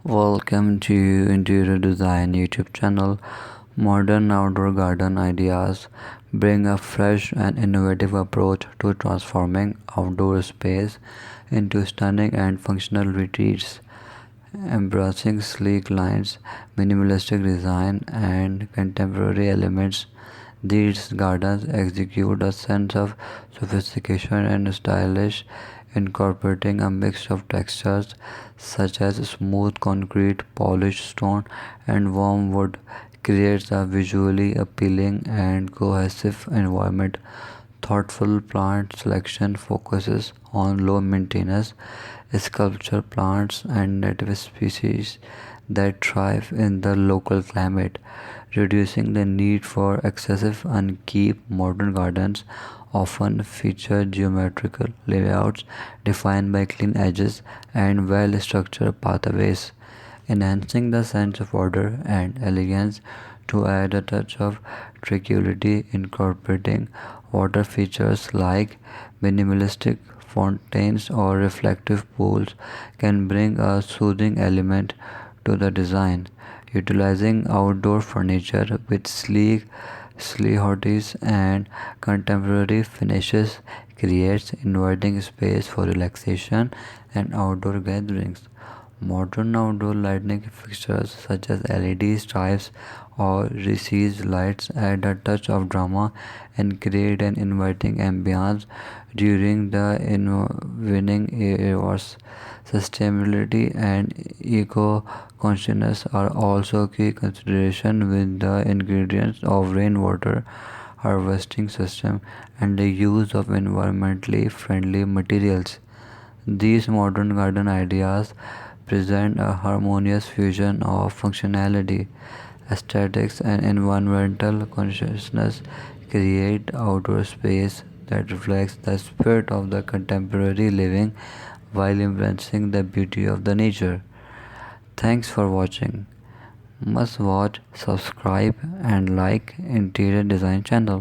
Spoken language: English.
Welcome to Interior Design YouTube channel. Modern outdoor garden ideas bring a fresh and innovative approach to transforming outdoor space into stunning and functional retreats. Embracing sleek lines, minimalistic design, and contemporary elements, these gardens exude a sense of sophistication and stylish, incorporating a mix of textures such as smooth concrete, polished stone, and warm wood creates a visually appealing and cohesive environment. Thoughtful plant selection focuses on low maintenance sculpture plants and native species that thrive in the local climate, reducing the need for excessive upkeep. Modern gardens often feature geometrical layouts defined by clean edges and well structured pathways, enhancing the sense of order and elegance. To add a touch of tranquility, incorporating water features like minimalistic fountains or reflective pools can bring a soothing element to the design. Utilizing outdoor furniture with sleek silhouettes and contemporary finishes creates inviting space for relaxation and outdoor gatherings. Modern outdoor lighting fixtures such as LED stripes or recessed lights add a touch of drama and create an inviting ambiance during the evening hours. Sustainability and eco-consciousness are also key consideration with the ingredients of rainwater harvesting system and the use of environmentally friendly materials. These modern garden ideas present a harmonious fusion of functionality, aesthetics, and environmental consciousness, create outdoor space that reflects the spirit of the contemporary living while embracing the beauty of the nature. Thanks for watching. Must watch, subscribe, and like Interior Design channel.